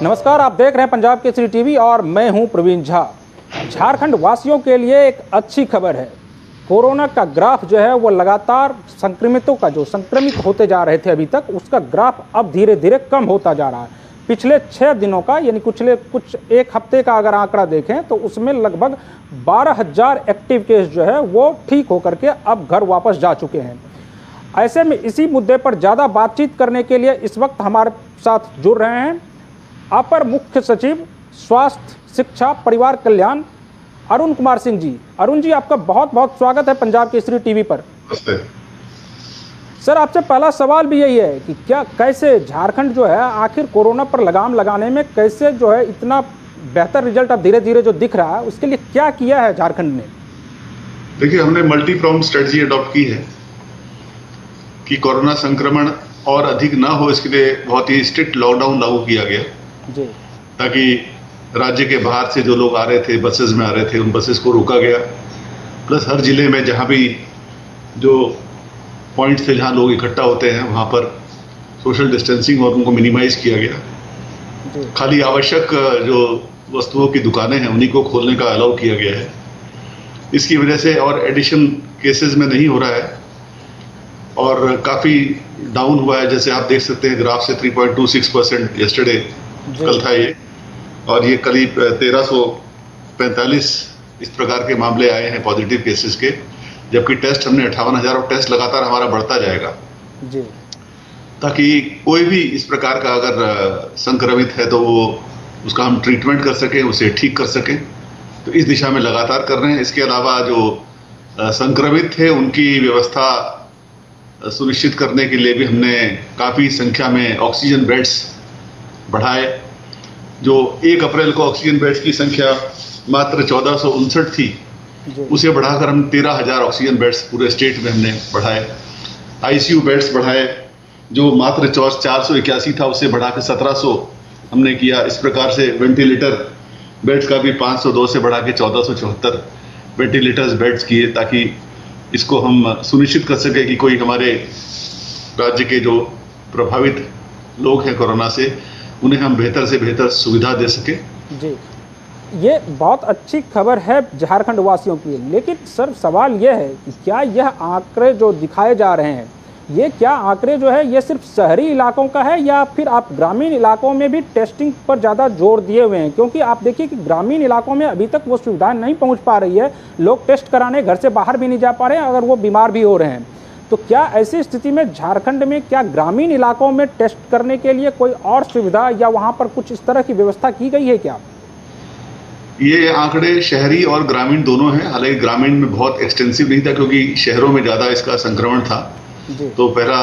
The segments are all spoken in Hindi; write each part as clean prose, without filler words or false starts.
नमस्कार, आप देख रहे हैं पंजाब केसरी टीवी और मैं हूं प्रवीण झा। झारखंड वासियों के लिए एक अच्छी खबर है। कोरोना का ग्राफ जो है वो लगातार संक्रमितों का जो संक्रमित होते जा रहे थे अभी तक, उसका ग्राफ अब धीरे धीरे कम होता जा रहा है। पिछले 6 दिनों का यानी कुछ एक हफ्ते का अगर आंकड़ा देखें तो उसमें लगभग 12,000 एक्टिव केस जो है वो ठीक होकर के अब घर वापस जा चुके हैं। ऐसे में इसी मुद्दे पर ज़्यादा बातचीत करने के लिए इस वक्त हमारे साथ जुड़ रहे हैं अपर मुख्य सचिव स्वास्थ्य, शिक्षा, परिवार कल्याण अरुण कुमार सिंह जी। अरुण जी, आपका बहुत बहुत स्वागत है पंजाब केसरी टीवी पर। सर, आपसे पहला सवाल भी यही है कि कैसे झारखंड जो है आखिर कोरोना पर लगाम लगाने में कैसे जो है इतना बेहतर रिजल्ट अब धीरे धीरे जो दिख रहा है, उसके लिए क्या किया है झारखंड ने? देखिए, हमने मल्टी प्रॉन्ग स्ट्रेटजी अडॉप्ट की है कि कोरोना संक्रमण और अधिक ना हो, इसके लिए बहुत ही स्ट्रिक्ट लॉकडाउन लागू किया गया जी। ताकि राज्य के बाहर से जो लोग आ रहे थे, बसेस में आ रहे थे, उन बसेस को रोका गया। प्लस हर जिले में जहां भी जो पॉइंट थे जहां लोग इकट्ठा होते हैं वहां पर सोशल डिस्टेंसिंग और उनको मिनिमाइज किया गया। खाली आवश्यक जो वस्तुओं की दुकानें हैं उन्हीं को खोलने का अलाउ किया गया है। इसकी वजह से और एडिशन केसेस में नहीं हो रहा है और काफ़ी डाउन हुआ है। जैसे आप देख सकते हैं ग्राफ से 3.26% यस्टरडे कल था ये, और ये करीब 1345 इस प्रकार के मामले आए हैं पॉजिटिव केसेस के, जबकि टेस्ट हमने 58,000 और टेस्ट लगातार हमारा बढ़ता जाएगा जी। ताकि कोई भी इस प्रकार का अगर संक्रमित है तो वो उसका हम ट्रीटमेंट कर सकें, उसे ठीक कर सकें। तो इस दिशा में लगातार कर रहे हैं। इसके अलावा जो संक्रमित थे उनकी व्यवस्था सुनिश्चित करने के लिए भी हमने काफ़ी संख्या में ऑक्सीजन बेड्स बढ़ाए। जो 1 अप्रैल को ऑक्सीजन बेड्स की संख्या मात्र 1459 थी, उसे बढ़ाकर हम 13,000 ऑक्सीजन बेड्स पूरे स्टेट में हमने बढ़ाए। आईसीयू बेड्स बढ़ाए, जो मात्र 481 था उसे बढ़ा के 1700 हमने किया। इस प्रकार से वेंटिलेटर बेड्स का भी 502 से बढ़ा के 1474 वेंटिलेटर्स बेड्स किए, ताकि इसको हम सुनिश्चित कर सके कि कोई हमारे राज्य के जो प्रभावित लोग हैं कोरोना से, उन्हें हम बेहतर से बेहतर सुविधा दे सके। जी, ये बहुत अच्छी खबर है झारखंड वासियों के लिए। लेकिन सर, सवाल यह है कि क्या यह आंकड़े जो दिखाए जा रहे हैं, ये क्या आंकड़े जो है ये सिर्फ शहरी इलाकों का है या फिर आप ग्रामीण इलाकों में भी टेस्टिंग पर ज़्यादा जोर दिए हुए हैं? क्योंकि आप देखिए कि ग्रामीण इलाकों में अभी तक वो सुविधाएं नहीं पहुंच पा रही है। लोग टेस्ट कराने घर से बाहर भी नहीं जा पा रहे हैं अगर वो बीमार भी हो रहे हैं। तो क्या ऐसी स्थिति में झारखंड में क्या ग्रामीण इलाकों में टेस्ट करने के लिए कोई और सुविधा या वहाँ पर कुछ इस तरह की व्यवस्था की गई है क्या? ये आंकड़े शहरी और ग्रामीण दोनों हैं। हालांकि ग्रामीण में बहुत एक्सटेंसिव नहीं था क्योंकि शहरों में ज़्यादा इसका संक्रमण था। तो पहला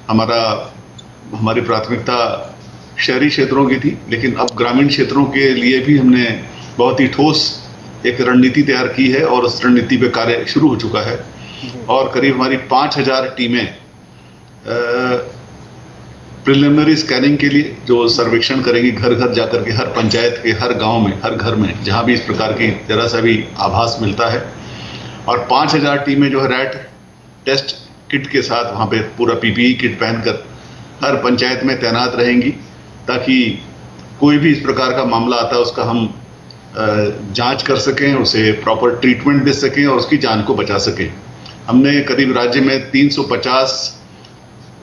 हमारी प्राथमिकता शहरी क्षेत्रों की थी, लेकिन अब ग्रामीण क्षेत्रों के लिए भी हमने बहुत ही ठोस एक रणनीति तैयार की है और उस रणनीति पे कार्य शुरू हो चुका है। और करीब हमारी 5,000 टीमें प्रिलिमिनरी स्कैनिंग के लिए जो सर्वेक्षण करेंगी घर घर जाकर के, हर पंचायत के हर गांव में, हर घर में जहां भी इस प्रकार की जरा सा भी आभास मिलता है। और 5,000 टीमें जो है रैट टेस्ट किट के साथ वहाँ पे पूरा पीपीई किट पहनकर हर पंचायत में तैनात रहेंगी, ताकि कोई भी इस प्रकार का मामला आता है उसका हम जांच कर सकें, उसे प्रॉपर ट्रीटमेंट दे सकें और उसकी जान को बचा सकें। हमने करीब राज्य में 350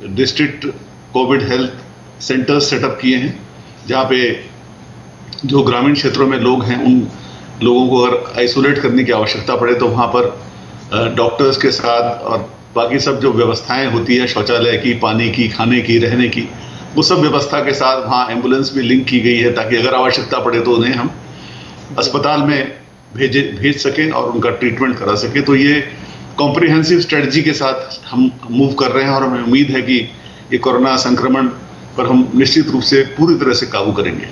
district Covid health centres setup किए हैं, जहाँ पे जो ग्रामीण क्षेत्रों में लोग हैं उन लोगों को अगर आइसोलेट करने की आवश्यकता पड़े तो वहाँ पर डॉक्टर्स के साथ और बाकी सब जो व्यवस्थाएं होती है, शौचालय की, पानी की, खाने की, रहने की, वो सब व्यवस्था के साथ वहाँ एम्बुलेंस भी लिंक की गई है, ताकि अगर आवश्यकता पड़े तो उन्हें हम अस्पताल में भेज सकें और उनका ट्रीटमेंट करा सकें। तो ये कॉम्प्रिहेंसिव स्ट्रेटजी के साथ हम मूव कर रहे हैं और हमें उम्मीद है कि ये कोरोना संक्रमण पर हम निश्चित रूप से पूरी तरह से काबू करेंगे।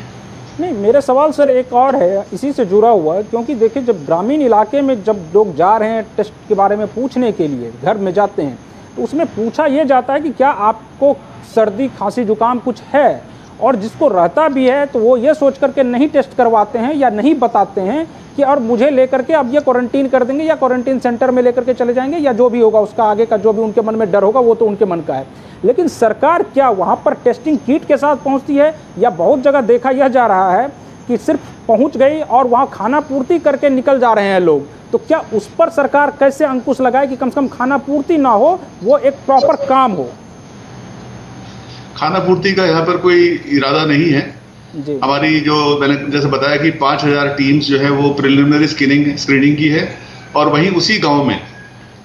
नहीं, मेरा सवाल सर एक और है इसी से जुड़ा हुआ है, क्योंकि देखिए जब ग्रामीण इलाके में जब लोग जा रहे हैं टेस्ट के बारे में पूछने के लिए, घर में जाते हैं, तो उसमें पूछा ये जाता है कि क्या आपको सर्दी, खांसी, जुकाम कुछ है, और जिसको रहता भी है तो वो ये सोच करके नहीं टेस्ट करवाते हैं या नहीं बताते हैं कि और मुझे लेकर के अब ये क्वारंटीन कर देंगे या क्वारंटीन सेंटर में लेकर के चले जाएंगे या जो भी होगा उसका आगे का जो भी उनके मन में डर होगा वो तो उनके मन का है। लेकिन सरकार क्या वहाँ पर टेस्टिंग किट के साथ पहुँचती है, या बहुत जगह देखा यह जा रहा है कि सिर्फ पहुँच गई और वहाँ खाना पूर्ति करके निकल जा रहे हैं लोग। तो क्या उस पर सरकार कैसे अंकुश लगाए कि कम से कम खाना पूर्ति ना हो, वो एक प्रॉपर काम हो? खाना पूर्ति का यहाँ पर कोई इरादा नहीं है जी। हमारी, जो मैंने जैसे बताया कि 5000 टीम्स जो है वो प्रिलिमिनरी स्क्रीनिंग की है, और वहीं उसी गांव में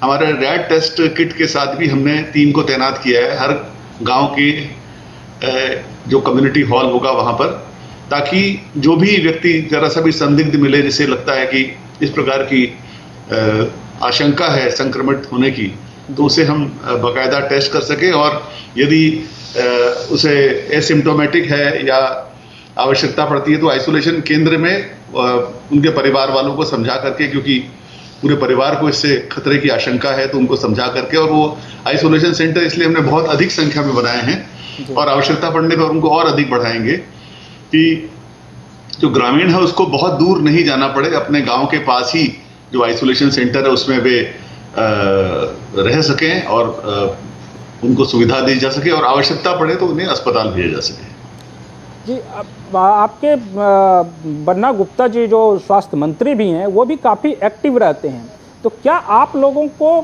हमारे रैट टेस्ट किट के साथ भी हमने टीम को तैनात किया है हर गांव के जो कम्युनिटी हॉल होगा वहां पर, ताकि जो भी व्यक्ति जरा सा भी संदिग्ध मिले, जिसे लगता है कि इस प्रकार की आशंका है संक्रमित होने की, तो उसे हम बाकायदा टेस्ट कर सके, और यदि उसे एसिम्टोमेटिक है या आवश्यकता पड़ती है तो आइसोलेशन केंद्र में उनके परिवार वालों को समझा करके, क्योंकि पूरे परिवार को इससे खतरे की आशंका है, तो उनको समझा करके, और वो आइसोलेशन सेंटर इसलिए हमने बहुत अधिक संख्या में बनाए हैं और आवश्यकता पड़ने पर उनको और अधिक बढ़ाएंगे कि जो ग्रामीण है उसको बहुत दूर नहीं जाना पड़े, अपने गांव के पास ही जो आइसोलेशन सेंटर है उसमें वे रह सकें और उनको सुविधा दी जा सके, और आवश्यकता पड़े तो उन्हें अस्पताल भेजा जा सके। जी, आपके बन्ना गुप्ता जी जो स्वास्थ्य मंत्री भी हैं वो भी काफ़ी एक्टिव रहते हैं, तो क्या आप लोगों को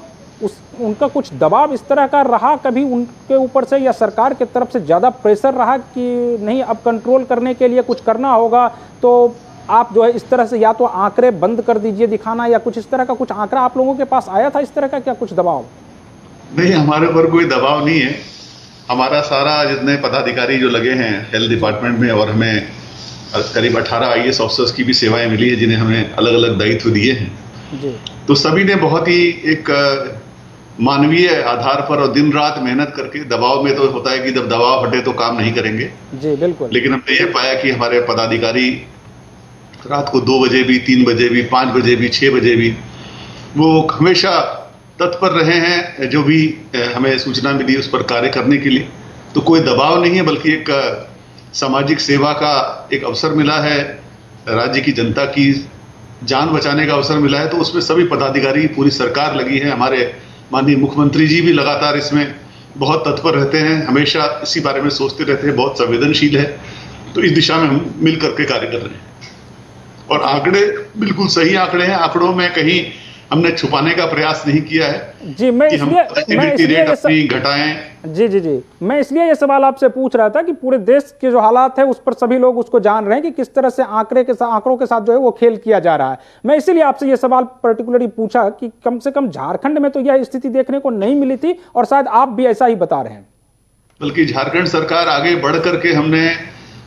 उनका कुछ दबाव इस तरह का रहा कभी उनके ऊपर से, या सरकार की तरफ से ज़्यादा प्रेशर रहा कि नहीं अब कंट्रोल करने के लिए कुछ करना होगा, तो आप जो है इस तरह से या तो आंकड़े बंद कर दीजिए दिखाना, या कुछ इस तरह का कुछ आंकड़ा आप लोगों के पास आया था इस तरह का, क्या कुछ दबाव? नहीं, हमारे ऊपर कोई दबाव नहीं है। हमारा सारा जितने पदाधिकारी जो लगे हैं हेल्थ डिपार्टमेंट में, और हमें करीब 18 IAS ऑफिसर्स की भी सेवाएं मिली है जिन्हें हमें अलग अलग दायित्व दिए हैं जी। तो सभी ने बहुत ही एक मानवीय आधार पर और दिन रात मेहनत करके, दबाव में तो होता है कि जब दबाव हटे तो काम नहीं करेंगे जी, बिल्कुल, लेकिन हमने ये पाया कि हमारे पदाधिकारी रात को 2 बजे भी, 3 बजे भी, 5 बजे भी, 6 बजे भी वो हमेशा तत्पर रहे हैं, जो भी हमें सूचना मिली उस पर कार्य करने के लिए। तो कोई दबाव नहीं है, बल्कि एक सामाजिक सेवा का एक अवसर मिला है, राज्य की जनता की जान बचाने का अवसर मिला है, तो उसमें सभी पदाधिकारी, पूरी सरकार लगी है। हमारे माननीय मुख्यमंत्री जी भी लगातार इसमें बहुत तत्पर रहते हैं, हमेशा इसी बारे में सोचते रहते हैं, बहुत संवेदनशील है। तो इस दिशा में हम मिल करके कार्य कर रहे हैं, और आंकड़े बिल्कुल सही आंकड़े हैं। आंकड़ों में कहीं हमने छुपाने का प्रयास नहीं किया है जी। मैं इसलिए अपनी घटाएं। जी जी जी, मैं इसलिए ये सवाल आपसे पूछ रहा था कि पूरे देश के जो हालात है उस पर सभी लोग उसको जान रहे हैं कि किस तरह से आंकड़ों के साथ जो है वो खेल किया जा रहा है। मैं इसीलिए आपसे ये सवाल पर्टिकुलरली पूछा कि कम से कम झारखंड में तो यह स्थिति देखने को नहीं मिली थी, और शायद आप भी ऐसा ही बता रहे हैं। बल्कि झारखंड सरकार आगे बढ़ करके हमने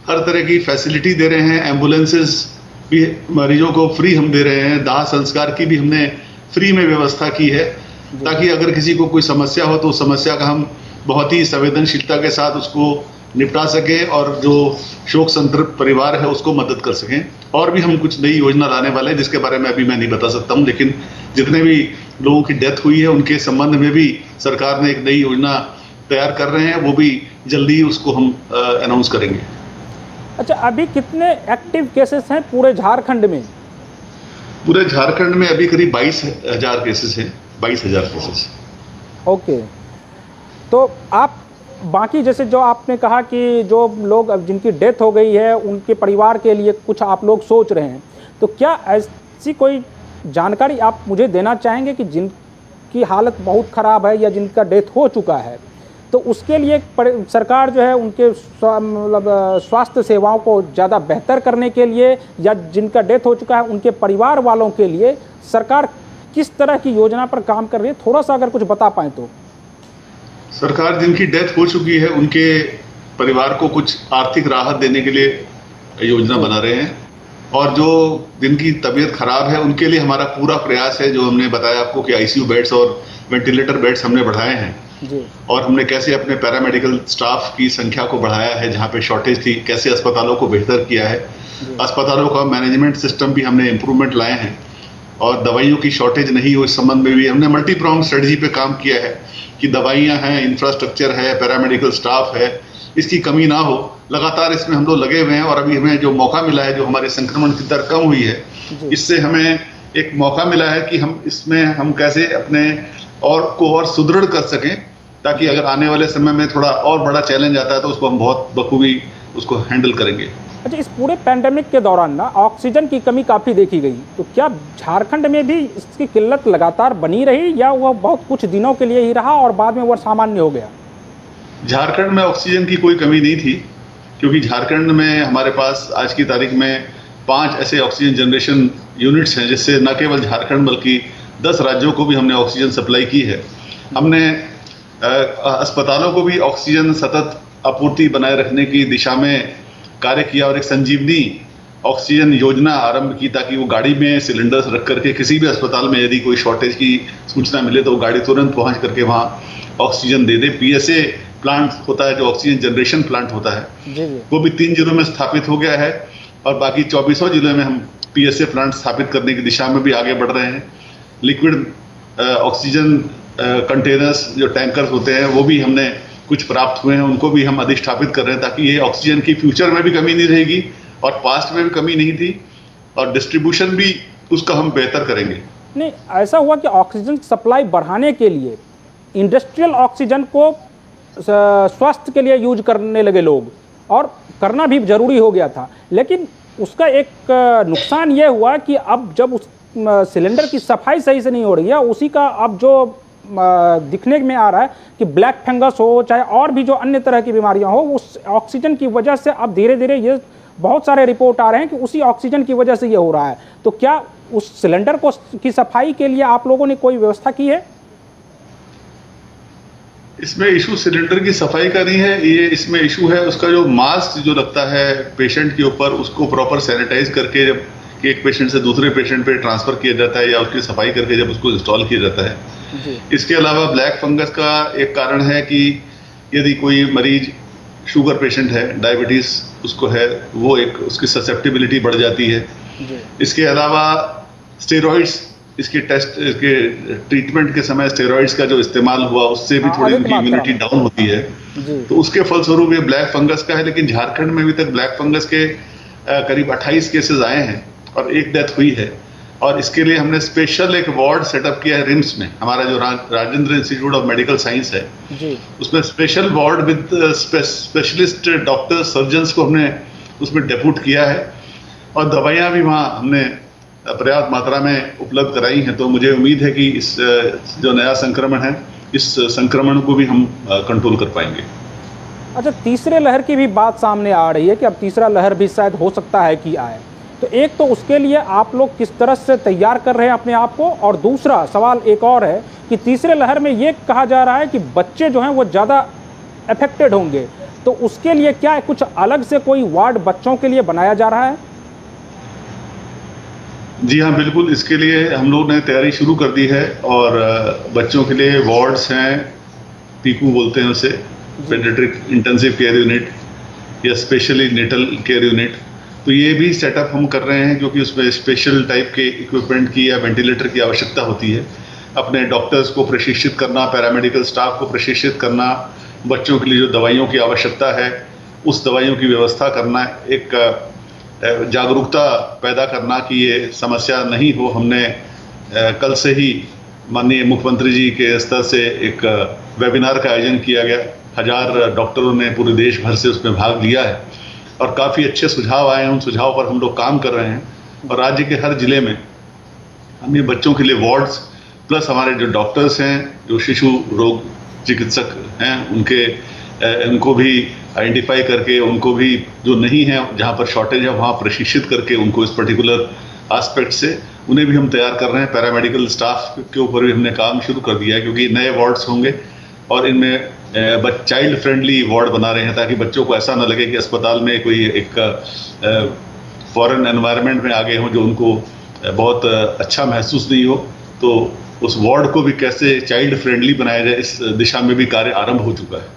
हर तरह की फैसिलिटी दे रहे हैं, एम्बुलेंसेज भी मरीजों को फ्री हम दे रहे हैं, दाह संस्कार की भी हमने फ्री में व्यवस्था की है, ताकि अगर किसी को कोई समस्या हो तो उस समस्या का हम बहुत ही संवेदनशीलता के साथ उसको निपटा सके, और जो शोक संतृप्त परिवार है उसको मदद कर सकें। और भी हम कुछ नई योजना लाने वाले हैं जिसके बारे में अभी मैं नहीं बता सकता हूं, लेकिन जितने भी लोगों की डेथ हुई है उनके संबंध में भी सरकार ने एक नई योजना तैयार कर रहे हैं, वो भी जल्दी उसको हम अनाउंस करेंगे। अच्छा, अभी कितने एक्टिव केसेस हैं पूरे झारखंड में? पूरे झारखंड में अभी करीब 22,000 केसेस हैं, 22,000 केसेस। ओके, तो आप बाकी जैसे जो आपने कहा कि जो लोग अब जिनकी डेथ हो गई है उनके परिवार के लिए कुछ आप लोग सोच रहे हैं, तो क्या ऐसी कोई जानकारी आप मुझे देना चाहेंगे कि जिनकी हालत बहुत ख़राब है या जिनका डेथ हो चुका है, तो उसके लिए सरकार जो है उनके मतलब स्वास्थ्य सेवाओं को ज़्यादा बेहतर करने के लिए, या जिनका डेथ हो चुका है उनके परिवार वालों के लिए सरकार किस तरह की योजना पर काम कर रही है, थोड़ा सा अगर कुछ बता पाएँ तो? सरकार जिनकी डेथ हो चुकी है उनके परिवार को कुछ आर्थिक राहत देने के लिए योजना बना रहे हैं, और जो जिनकी तबीयत खराब है उनके लिए हमारा पूरा प्रयास है, जो हमने बताया आपको कि ICU बेड्स और वेंटिलेटर बेड्स हमने बढ़ाए हैं जी। और हमने कैसे अपने पैरामेडिकल स्टाफ की संख्या को बढ़ाया है, जहाँ पे शॉर्टेज थी कैसे अस्पतालों को बेहतर किया है, अस्पतालों का मैनेजमेंट सिस्टम भी हमने इम्प्रूवमेंट लाए हैं, और दवाइयों की शॉर्टेज नहीं हो इस संबंध में भी हमने मल्टी प्रॉन्ग स्ट्रेटजी पे काम किया है कि दवाइयाँ हैं, इंफ्रास्ट्रक्चर है, पैरामेडिकल स्टाफ है, इसकी कमी ना हो, लगातार इसमें हम लोग लगे हुए हैं। और अभी हमें जो मौका मिला है, जो हमारे संक्रमण की दर कम हुई है, इससे हमें एक मौका मिला है कि हम इसमें हम कैसे अपने और सुदृढ़ कर सकें, ताकि अगर आने वाले समय में थोड़ा और बड़ा चैलेंज आता है तो उसको हम बहुत बखूबी उसको हैंडल करेंगे। अच्छा, इस पूरे पैंडेमिक के दौरान ना ऑक्सीजन की कमी काफ़ी देखी गई, तो क्या झारखंड में भी इसकी किल्लत लगातार बनी रही या वह बहुत कुछ दिनों के लिए ही रहा और बाद में वह सामान्य हो गया? झारखंड में ऑक्सीजन की कोई कमी नहीं थी, क्योंकि झारखंड में हमारे पास आज की तारीख में 5 ऐसे ऑक्सीजन जनरेशन यूनिट्स हैं, जिससे न केवल झारखंड बल्कि 10 राज्यों को भी हमने ऑक्सीजन सप्लाई की है। हमने अस्पतालों को भी ऑक्सीजन सतत आपूर्ति बनाए रखने की दिशा में कार्य किया और एक संजीवनी ऑक्सीजन योजना आरंभ की, ताकि वो गाड़ी में सिलेंडर्स रख करके किसी भी अस्पताल में यदि कोई शॉर्टेज की सूचना मिले तो वो गाड़ी तुरंत पहुंच करके वहाँ ऑक्सीजन दे दे। PSA प्लांट होता है, जो ऑक्सीजन जनरेशन प्लांट होता है, वो भी 3 जिलों में स्थापित हो गया है और बाकी 24 जिलों में हम PSA प्लांट स्थापित करने की दिशा में भी आगे बढ़ रहे हैं। लिक्विड ऑक्सीजन कंटेनर्स, जो टैंकर्स होते हैं, वो भी हमने कुछ प्राप्त हुए हैं, उनको भी हम अधिष्ठापित कर रहे हैं, ताकि ये ऑक्सीजन की फ्यूचर में भी कमी नहीं रहेगी और पास्ट में भी कमी नहीं थी, और डिस्ट्रीब्यूशन भी उसका हम बेहतर करेंगे। नहीं, ऐसा हुआ कि ऑक्सीजन सप्लाई बढ़ाने के लिए इंडस्ट्रियल ऑक्सीजन को स्वास्थ्य के लिए यूज करने लगे लोग, और करना भी जरूरी हो गया था, लेकिन उसका एक नुकसान ये हुआ कि अब जब उस सिलेंडर की सफाई सही से नहीं हो रही है, उसी का अब जो दिखने में आ रहा है कि ब्लैक फंगस हो, चाहे और भी जो अन्य तरह की बीमारियां हो, उस ऑक्सीजन की वजह से अब धीरे धीरे ये बहुत सारे रिपोर्ट आ रहे हैं कि उसी ऑक्सीजन की वजह से ये हो रहा है। तो क्या उस सिलेंडर को की सफाई के लिए आप लोगों ने कोई व्यवस्था की है? इसमें इशू सिलेंडर की सफाई का नहीं है, ये इसमें इशू है उसका जो मास्क जो लगता है पेशेंट के ऊपर, उसको प्रॉपर सैनिटाइज करके जब एक पेशेंट से दूसरे पेशेंट पे ट्रांसफर किया जाता है या उसकी सफाई करके जब उसको इंस्टॉल किया जाता है। इसके अलावा ब्लैक फंगस का एक कारण है कि यदि कोई मरीज शुगर पेशेंट है, डायबिटीज उसको है, वो एक उसकी ससेप्टिबिलिटी बढ़ जाती है। इसके अलावा स्टेरॉइड्स, इसके ट्रीटमेंट के समय स्टेरॉइड्स का जो इस्तेमाल हुआ, उससे भी थोड़ी उनकी इम्यूनिटी डाउन होती है, तो उसके फलस्वरूप ये ब्लैक फंगस का है। लेकिन झारखंड में अभी तक ब्लैक फंगस के करीब 28 केसेस आए हैं और एक डेथ हुई है, और इसके लिए हमने स्पेशल एक वार्ड सेटअप किया है रिम्स में। हमारा जो Rajendra institute of medical science है, उसमें special ward with specialist doctor surgeons को हमने उसमें डेप्यूट किया है, और दवाइयाँ भी वहाँ हमने पर्याप्त मात्रा में उपलब्ध कराई हैं। तो मुझे उम्मीद है कि इस जो नया संक्रमण है, इस संक्रमण को भी हम कंट्रोल कर पाएंगे। अच्छा, तीसरे लहर की भी बात सामने आ रही है कि अब तीसरा लहर भी शायद हो सकता है कि आए, तो एक तो उसके लिए आप लोग किस तरह से तैयार कर रहे हैं अपने आप को, और दूसरा सवाल एक और है कि तीसरे लहर में ये कहा जा रहा है कि बच्चे जो हैं वो ज़्यादा अफेक्टेड होंगे, तो उसके लिए क्या कुछ अलग से कोई वार्ड बच्चों के लिए बनाया जा रहा है? जी हाँ, बिल्कुल, इसके लिए हम लोग ने तैयारी शुरू कर दी है, और बच्चों के लिए वार्ड्स हैं, पीकू बोलते हैं उसे, पेडियाट्रिक इंटेंसिव केयर यूनिट या स्पेशली नेटल केयर यूनिट। तो ये भी सेटअप हम कर रहे हैं, क्योंकि उसमें स्पेशल टाइप के इक्विपमेंट की या वेंटिलेटर की आवश्यकता होती है। अपने डॉक्टर्स को प्रशिक्षित करना, पैरामेडिकल स्टाफ को प्रशिक्षित करना, बच्चों के लिए जो दवाइयों की आवश्यकता है उस दवाइयों की व्यवस्था करना, एक जागरूकता पैदा करना कि ये समस्या नहीं हो। हमने कल से ही माननीय मुख्यमंत्री जी के स्तर से एक वेबिनार का आयोजन किया गया। 1000 डॉक्टरों ने पूरे देश भर से उसमें भाग लिया है, और काफ़ी अच्छे सुझाव आए हैं। उन सुझाव पर हम लोग काम कर रहे हैं, और राज्य के हर जिले में हम ये बच्चों के लिए वार्ड्स प्लस हमारे जो डॉक्टर्स हैं, जो शिशु रोग चिकित्सक हैं, उनको भी आइडेंटिफाई करके, उनको भी जो नहीं है, जहाँ पर शॉर्टेज है वहाँ प्रशिक्षित करके उनको इस पर्टिकुलर एस्पेक्ट से उन्हें भी हम तैयार कर रहे हैं। पैरामेडिकल स्टाफ के ऊपर भी हमने काम शुरू कर दिया है, क्योंकि नए वार्ड्स होंगे और इनमें चाइल्ड फ्रेंडली वार्ड बना रहे हैं, ताकि बच्चों को ऐसा ना लगे कि अस्पताल में कोई एक फॉरेन एनवायरनमेंट में आ गए हों जो उनको बहुत अच्छा महसूस नहीं हो। तो उस वार्ड को भी कैसे चाइल्ड फ्रेंडली बनाया जाए, इस दिशा में भी कार्य आरंभ हो चुका है।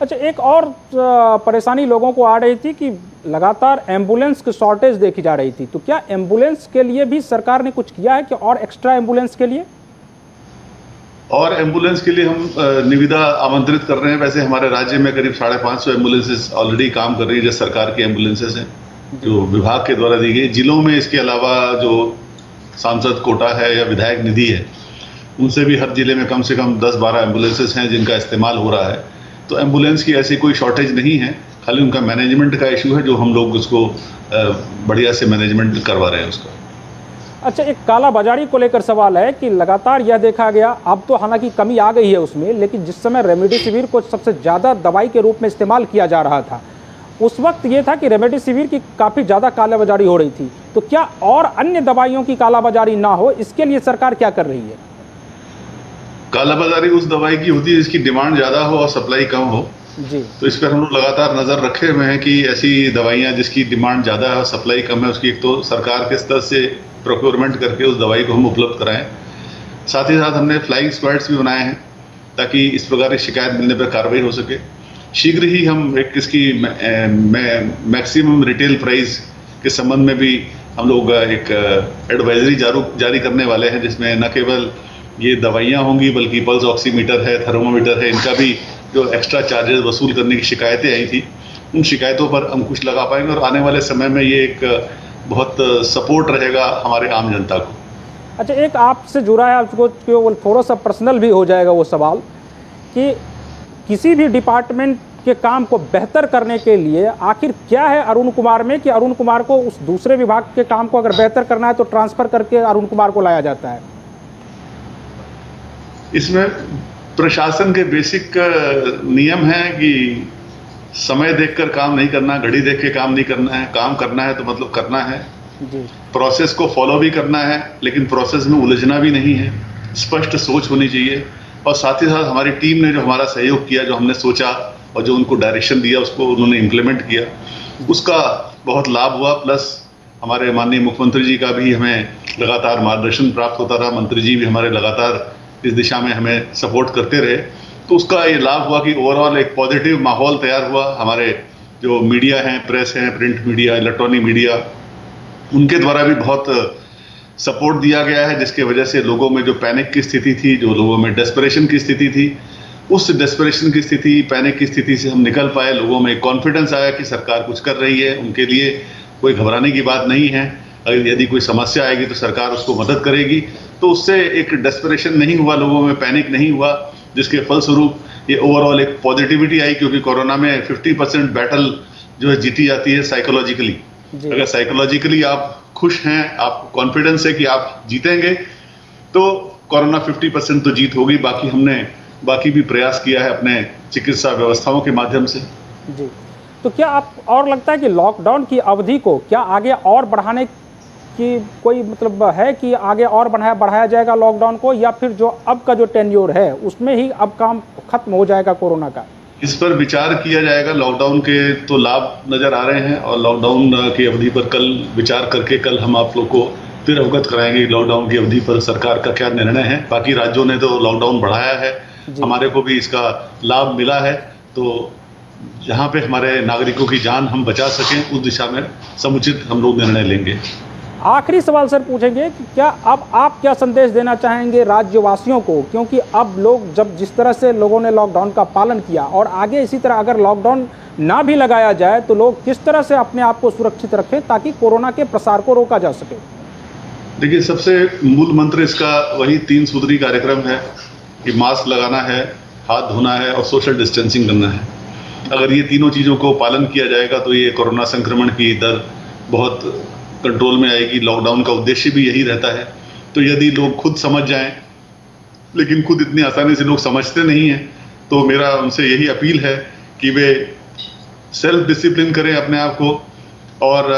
अच्छा, एक और परेशानी लोगों को आ रही थी कि लगातार एम्बुलेंस की शॉर्टेज देखी जा रही थी, तो क्या एम्बुलेंस के लिए भी सरकार ने कुछ किया है कि और एक्स्ट्रा एम्बुलेंस के लिए? और एम्बुलेंस के लिए हम निविदा आमंत्रित कर रहे हैं। वैसे हमारे राज्य में करीब 550 एम्बुलेंसेस ऑलरेडी काम कर रही है, जो सरकार की एम्बुलेंसेस हैं जो विभाग के द्वारा दी गई। जिलों में इसके अलावा जो सांसद कोटा है या विधायक निधि है, उनसे भी हर जिले में कम से कम 10-12 एम्बुलेंसेस हैं जिनका इस्तेमाल हो रहा है। तो एम्बुलेंस की ऐसी कोई शॉर्टेज नहीं है, खाली उनका मैनेजमेंट का इशू है जो हम लोग उसको बढ़िया से मैनेजमेंट करवा रहे हैं उसका। अच्छा, एक काला बाजारी को लेकर सवाल है कि लगातार यह देखा गया, अब तो हालांकि कमी आ गई है उसमें, लेकिन जिस समय रेमडेसिविर को सबसे ज़्यादा दवाई के रूप में इस्तेमाल किया जा रहा था, उस वक्त ये था कि रेमडेसिविर की काफ़ी ज़्यादा कालाबाजारी हो रही थी। तो क्या और अन्य दवाइयों की कालाबाजारी ना हो, इसके लिए सरकार क्या कर रही है? कालाबाजारी उस दवाई की होती है जिसकी डिमांड ज़्यादा हो और सप्लाई कम हो जी। तो इस पर हम लोग लगातार नज़र रखे हुए हैं कि ऐसी दवाइयाँ जिसकी डिमांड ज़्यादा है और सप्लाई कम है, उसकी एक तो सरकार के स्तर से प्रोक्योरमेंट करके उस दवाई को हम उपलब्ध कराएं। साथ ही साथ हमने फ्लाइंग स्क्वाड्स भी बनाए हैं ताकि इस प्रकार की शिकायत मिलने पर कार्रवाई हो सके। शीघ्र ही हम एक इसकी मैक्सिमम रिटेल प्राइस के संबंध में भी हम लोग एक एडवाइजरी जारी करने वाले हैं, जिसमें न केवल ये दवाइयाँ होंगी बल्कि पल्स ऑक्सीमीटर है, थर्मोमीटर है, इनका भी जो एक्स्ट्रा चार्जेस वसूल करने की शिकायतें आई थी, उन शिकायतों पर अंकुश लगा पाएंगे और आने वाले समय में ये एक बहुत सपोर्ट रहेगा हमारे आम जनता को। अच्छा, एक आपसे जुड़ा है, आपको थोड़ा सा पर्सनल भी हो जाएगा वो सवाल कि किसी भी डिपार्टमेंट के काम को बेहतर करने के लिए आखिर क्या है अरुण कुमार में कि अरुण कुमार को उस दूसरे विभाग के काम को अगर बेहतर करना है तो ट्रांसफ़र करके अरुण कुमार को लाया जाता है? इसमें प्रशासन के बेसिक नियम है कि समय देखकर काम नहीं करना, घड़ी देख के काम नहीं करना है। काम करना है तो मतलब करना है जी। प्रोसेस को फॉलो भी करना है, लेकिन प्रोसेस में उलझना भी नहीं है। स्पष्ट सोच होनी चाहिए और साथ ही साथ हमारी टीम ने जो हमारा सहयोग किया, जो हमने सोचा और जो उनको डायरेक्शन दिया उसको उन्होंने इम्प्लीमेंट किया, उसका बहुत लाभ हुआ। प्लस हमारे माननीय मुख्यमंत्री जी का भी हमें लगातार मार्गदर्शन प्राप्त होता रहा। मंत्री जी भी हमारे लगातार इस दिशा में हमें सपोर्ट करते रहे, तो उसका ये लाभ हुआ कि ओवरऑल एक पॉजिटिव माहौल तैयार हुआ। हमारे जो मीडिया हैं, प्रेस हैं, प्रिंट मीडिया, इलेक्ट्रॉनिक मीडिया, उनके द्वारा भी बहुत सपोर्ट दिया गया है, जिसके वजह से लोगों में जो पैनिक की स्थिति थी, जो लोगों में डेस्परेशन की स्थिति थी, उस डेस्परेशन की स्थिति, पैनिक की स्थिति से हम निकल पाए। लोगों में कॉन्फिडेंस आया कि सरकार कुछ कर रही है, उनके लिए कोई घबराने की बात नहीं है। अगर यदि कोई समस्या आएगी तो सरकार उसको मदद करेगी। तो उससे एक डेस्परेशन नहीं हुआ, लोगों में पैनिक नहीं हुआ, जिसके फलस्वरूप ये ओवरऑल एक पॉजिटिविटी आई। क्योंकि कोरोना में 50% बैटल जो है जीती जाती है साइकोलॉजिकली। अगर साइकोलॉजिकली आप खुश हैं, आप कॉन्फिडेंस है कि आप जीतेंगे, तो कोरोना 50% तो जीत होगी। बाकी हमने भी प्रयास किया है अपने चिकित्सा व्यवस्थाओं के माध्यम से। जी, तो क्या आप और लगता है कि लॉकडाउन की अवधि को क्या आगे और बढ़ाने की कोई मतलब है कि आगे और बढ़ाया जाएगा लॉकडाउन को, या फिर जो अब का जो टेन्योर है उसमें ही अब काम खत्म हो जाएगा कोरोना का? इस पर विचार किया जाएगा। लॉकडाउन के तो लाभ नजर आ रहे हैं और लॉकडाउन की अवधि पर कल विचार करके कल हम आप लोग को फिर अवगत कराएंगे लॉकडाउन की अवधि पर सरकार का क्या निर्णय है। बाकी राज्यों ने तो लॉकडाउन बढ़ाया है, हमारे को भी इसका लाभ मिला है। तो जहाँ पे हमारे नागरिकों की जान हम बचा सकें, उस दिशा में समुचित हम लोग निर्णय लेंगे। आखिरी सवाल सर पूछेंगे कि क्या अब आप क्या संदेश देना चाहेंगे राज्यवासियों को, क्योंकि अब लोग जब जिस तरह से लोगों ने लॉकडाउन का पालन किया और आगे इसी तरह अगर लॉकडाउन ना भी लगाया जाए तो लोग किस तरह से अपने आप को सुरक्षित रखें ताकि कोरोना के प्रसार को रोका जा सके? देखिए, सबसे मूल मंत्र इसका वही 3 सूत्री कार्यक्रम है कि मास्क लगाना है, हाथ धोना है और सोशल डिस्टेंसिंग करना है। अगर ये तीनों चीज़ों को पालन किया जाएगा तो ये कोरोना संक्रमण की दर बहुत कंट्रोल में आएगी। लॉकडाउन का उद्देश्य भी यही रहता है। तो यदि लोग खुद समझ जाएं, लेकिन खुद इतनी आसानी से लोग समझते नहीं हैं, तो मेरा उनसे यही अपील है कि वे सेल्फ डिसिप्लिन करें अपने आप को और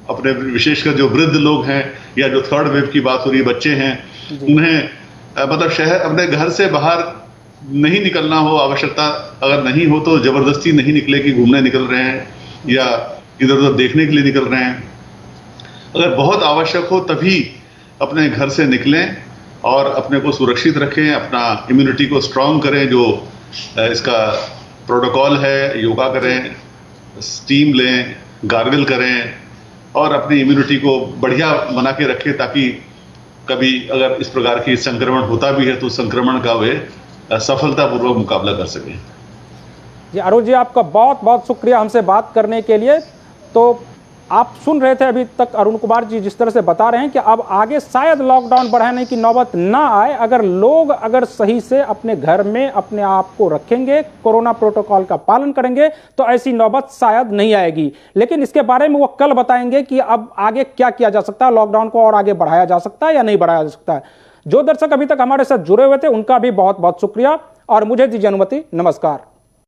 अपने विशेषकर जो वृद्ध लोग हैं या जो थर्ड वेव की बात हो रही है, बच्चे हैं, उन्हें मतलब शहर अपने घर से बाहर नहीं निकलना हो, आवश्यकता अगर नहीं हो तो जबरदस्ती नहीं निकले कि घूमने निकल रहे हैं या इधर उधर देखने के लिए निकल रहे हैं। अगर बहुत आवश्यक हो तभी अपने घर से निकलें और अपने को सुरक्षित रखें, अपना इम्यूनिटी को स्ट्रांग करें। जो इसका प्रोटोकॉल है, योगा करें, स्टीम लें, गार्गल करें और अपनी इम्यूनिटी को बढ़िया बना के रखें ताकि कभी अगर इस प्रकार की संक्रमण होता भी है तो संक्रमण का वे सफलतापूर्वक मुकाबला कर सकें। जी अरुण जी, आपका बहुत बहुत शुक्रिया हमसे बात करने के लिए। तो आप सुन रहे थे अभी तक अरुण कुमार जी जिस तरह से बता रहे हैं कि अब आगे शायद लॉकडाउन बढ़ाने की नौबत ना आए, अगर लोग सही से अपने घर में अपने आप को रखेंगे, कोरोना प्रोटोकॉल का पालन करेंगे तो ऐसी नौबत शायद नहीं आएगी। लेकिन इसके बारे में वो कल बताएंगे कि अब आगे क्या किया जा सकता है, लॉकडाउन को और आगे बढ़ाया जा सकता है या नहीं बढ़ाया जा सकता है। जो दर्शक अभी तक हमारे साथ जुड़े हुए थे उनका भी बहुत बहुत शुक्रिया और मुझे दीजिए अनुमति। नमस्कार।